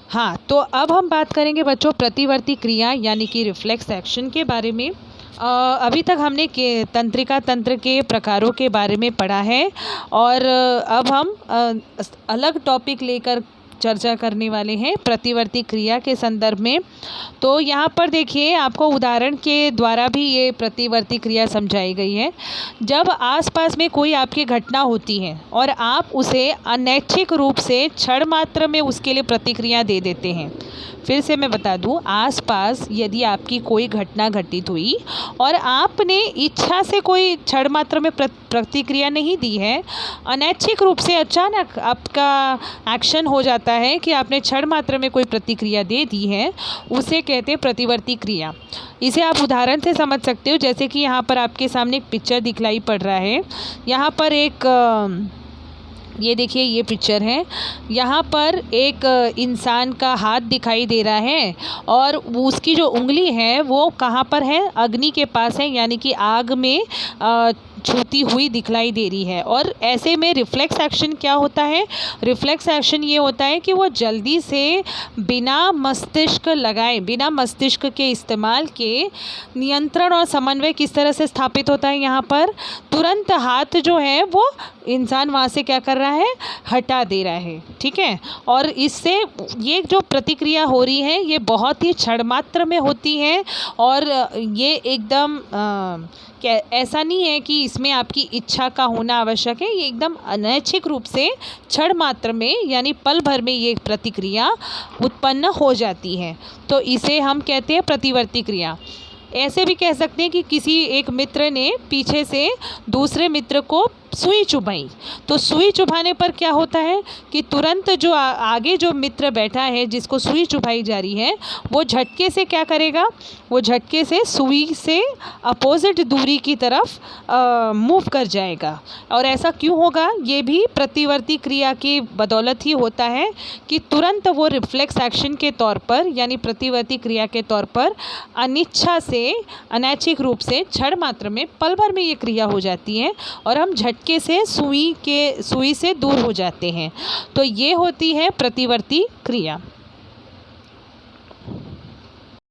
हाँ, तो अब हम बात करेंगे बच्चों प्रतिवर्ती क्रिया यानी कि रिफ्लेक्स एक्शन के बारे में। अभी तक हमने के तंत्रिका तंत्र के प्रकारों के बारे में पढ़ा है और अब हम अलग टॉपिक लेकर चर्चा करने वाले हैं प्रतिवर्ती क्रिया के संदर्भ में। तो यहाँ पर देखिए आपको उदाहरण के द्वारा भी ये प्रतिवर्ती क्रिया समझाई गई है। जब आसपास में कोई आपकी घटना होती है और आप उसे अनैच्छिक रूप से क्षण मात्र में उसके लिए प्रतिक्रिया दे देते हैं। फिर से मैं बता दूं, आसपास यदि आपकी कोई घटना घटित हुई और आपने इच्छा से कोई क्षण मात्र में प्रतिक्रिया नहीं दी है, अनैच्छिक रूप से अचानक आपका एक्शन हो जाता है कि आपने क्षण मात्र में कोई प्रतिक्रिया दे दी है, उसे कहते हैं प्रतिवर्ती क्रिया। इसे आप उदाहरण से समझ सकते हो, जैसे कि यहाँ पर आपके सामने एक पिक्चर दिखलाई पड़ रहा है। यहाँ पर एक ये देखिए ये पिक्चर है। यहाँ पर एक इंसान का हाथ दिखाई दे रहा है और उसकी जो उंगली है वो कहाँ पर है, अग्नि के पास है, यानी कि आग में छूती हुई दिखलाई दे रही है। और ऐसे में रिफ्लेक्स एक्शन क्या होता है, रिफ्लेक्स एक्शन ये होता है कि वो जल्दी से बिना मस्तिष्क लगाए, बिना मस्तिष्क के इस्तेमाल के नियंत्रण और समन्वय किस तरह से स्थापित होता है, यहाँ पर तुरंत हाथ जो है वो इंसान वहाँ से क्या कर रहा है, हटा दे रहा है। ठीक है, और इससे ये जो प्रतिक्रिया हो रही है ये बहुत ही क्षण मात्र में होती है और ये एकदम ऐसा नहीं है कि इसमें आपकी इच्छा का होना आवश्यक है। ये एकदम अनैच्छिक रूप से क्षण मात्र में यानी पल भर में ये प्रतिक्रिया उत्पन्न हो जाती है। तो इसे हम कहते हैं प्रतिवर्ती क्रिया। ऐसे भी कह सकते हैं कि किसी एक मित्र ने पीछे से दूसरे मित्र को सुई चुभाई, तो सुई चुभाने पर क्या होता है कि तुरंत जो आगे जो मित्र बैठा है जिसको सुई चुभाई जा रही है वो झटके से क्या करेगा, वो झटके से सुई से अपोजिट दूरी की तरफ मूव कर जाएगा। और ऐसा क्यों होगा, ये भी प्रतिवर्ती क्रिया की बदौलत ही होता है कि तुरंत वो रिफ्लेक्स एक्शन के तौर पर यानी प्रतिवर्ती क्रिया के तौर पर अनिच्छा से अनैच्छिक रूप से क्षण मात्र में पल भर में ये क्रिया हो जाती है और हम झटके से सुई से दूर हो जाते हैं। तो ये होती है प्रतिवर्ती क्रिया।